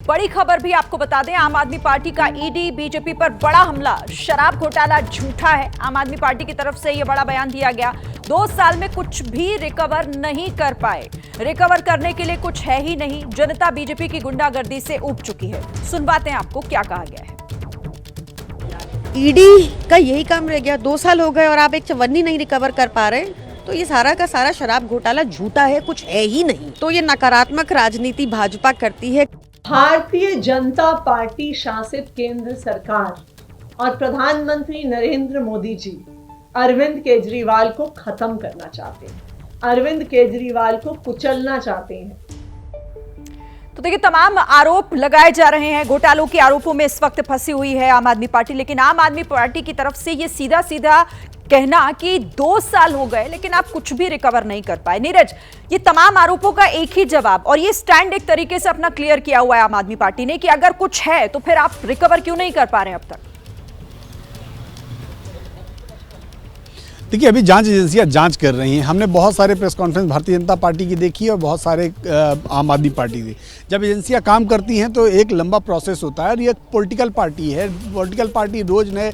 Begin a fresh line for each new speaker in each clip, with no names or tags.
बड़ी खबर भी आपको बता दें, आम आदमी पार्टी का ईडी बीजेपी पर बड़ा हमला, शराब घोटाला झूठा है। आम आदमी पार्टी की तरफ से यह बड़ा बयान दिया गया। 2 साल में कुछ भी रिकवर नहीं कर पाए, रिकवर करने के लिए कुछ है ही नहीं। जनता बीजेपी की गुंडागर्दी से ऊब चुकी है। सुनवाते हैं आपको क्या कहा गया है।
ईडी का यही काम रह गया, 2 साल हो गए और आप एक चवन्नी नहीं रिकवर कर पा रहे, तो ये सारा का सारा शराब घोटाला झूठा है, कुछ है ही नहीं। तो ये नकारात्मक राजनीति भाजपा करती है।
भारतीय जनता पार्टी शासित केंद्र सरकार और प्रधानमंत्री नरेंद्र मोदी जी अरविंद केजरीवाल को खत्म करना चाहते हैं, अरविंद केजरीवाल को कुचलना चाहते हैं।
तो देखिए, तमाम आरोप लगाए जा रहे हैं। घोटालों के आरोपों में इस वक्त फंसी हुई है आम आदमी पार्टी, लेकिन आम आदमी पार्टी की तरफ से ये सीधा सीधा कहना कि 2 साल हो गए लेकिन आप कुछ भी रिकवर नहीं कर पाए। नीरज, ये तमाम आरोपों का एक ही जवाब और ये स्टैंड एक तरीके से अपना क्लियर किया हुआ है आम आदमी पार्टी ने कि अगर कुछ है तो फिर आप रिकवर क्यों नहीं कर पा रहे अब तक।
देखिए, अभी जांच एजेंसियां जांच कर रही हैं। हमने बहुत सारे press conference Bharatiya Janata party की देखी और बहुत सारे आम आदमी पार्टी की। जब एजेंसियां काम करती हैं तो एक लंबा प्रोसेस होता है और ये पॉलिटिकल पार्टी है। पॉलिटिकल पार्टी रोज़ नए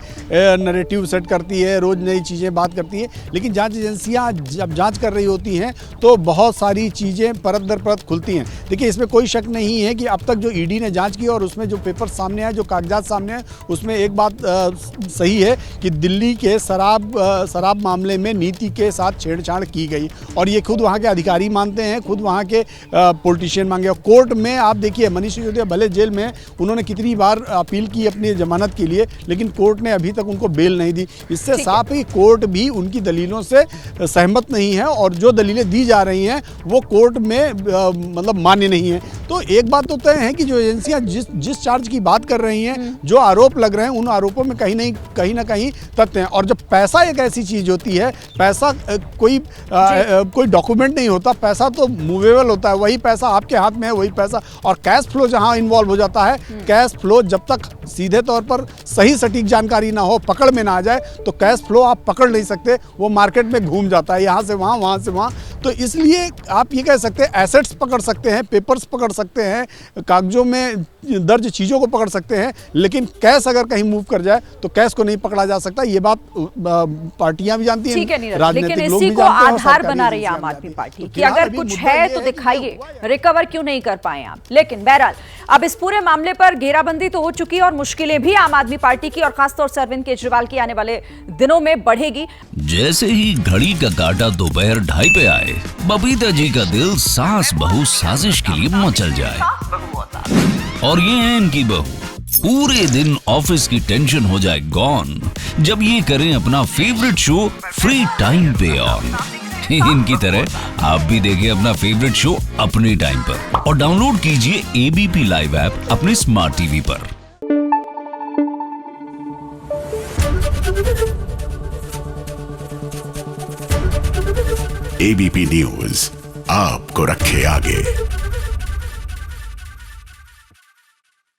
नैरेटिव सेट करती है, रोज़ नई चीज़ें बात करती है, लेकिन जांच एजेंसियां जब जांच कर रही होती हैं तो बहुत सारी चीज़ें परत दर परत खुलती हैं। देखिए, इसमें कोई शक नहीं है कि अब तक जो ईडी ने जाँच की और उसमें जो पेपर सामने है, जो कागजात सामने हैं, उसमें एक बात सही है कि दिल्ली के शराब मामले में नीति के साथ छेड़छाड़ की गई और ये खुद वहाँ के अधिकारी मानते हैं, खुद वहाँ के पॉलिटिशियन मांगे। कोर्ट में आप देखिए, मनीष सिसोदिया भले जेल में, उन्होंने कितनी बार अपील की अपनी जमानत के लिए, लेकिन कोर्ट ने अभी तक उनको बेल नहीं दी। इससे साफ ही कोर्ट भी उनकी दलीलों से सहमत नहीं है और जो दलीलें दी जा रही हैं वो कोर्ट में मतलब मान्य नहीं है। तो एक बात तो तय है कि जो एजेंसियाँ जिस चार्ज की बात कर रही हैं, जो आरोप लग रहे हैं, उन आरोपों में कहीं ना कहीं तथ्य हैं। और जब पैसा एक ऐसी चीज़ होती है, पैसा कोई डॉक्यूमेंट नहीं होता, पैसा तो मूवेबल होता है। वही पैसा आपके हाथ में है, वही पैसा। और कैश फ्लो जहां इन्वॉल्व हो जाता है, कैश फ्लो जब तक सीधे तौर पर सही सटीक जानकारी ना हो, पकड़ में ना आ जाए, तो कैश फ्लो आप पकड़ नहीं सकते। वो मार्केट में घूम जाता है, यहाँ से वहाँ, वहाँ से वहाँ। तो इसलिए आप ये कह सकते हैं एसेट्स पकड़ सकते हैं, पेपर्स पकड़ सकते हैं, कागजों में दर्ज चीज़ों को पकड़ सकते हैं, लेकिन कैश अगर कहीं मूव कर जाए तो कैश को नहीं पकड़ा जा सकता। ये बात पार्टियां भी जानती हैं,
लेकिन इसी को आधार बना रही है आम आदमी पार्टी कि अगर कुछ है तो दिखाइए, रिकवर क्यों नहीं कर पाए आप। लेकिन बहरहाल अब इस पूरे मामले पर घेराबंदी तो हो चुकी है और मुश्किलें भी आम आदमी पार्टी की और खासतौर से अरविंद केजरीवाल की आने वाले दिनों में बढ़ेगी।
जैसे ही घड़ी का काटा दोपहर 2:30 पे आए, बबीता जी का दिल सास बहू साजिश के लिए मचल जाए। और ये है इनकी बहू, पूरे दिन ऑफिस की टेंशन हो जाए गॉन जब ये करें अपना फेवरेट शो फ्री टाइम पे ऑन। इनकी तरह आप भी देखिए अपना फेवरेट शो अपने टाइम पर और डाउनलोड कीजिए एबीपी लाइव ऐप अपने स्मार्ट टीवी पर।
एबीपी न्यूज आपको रखे आगे।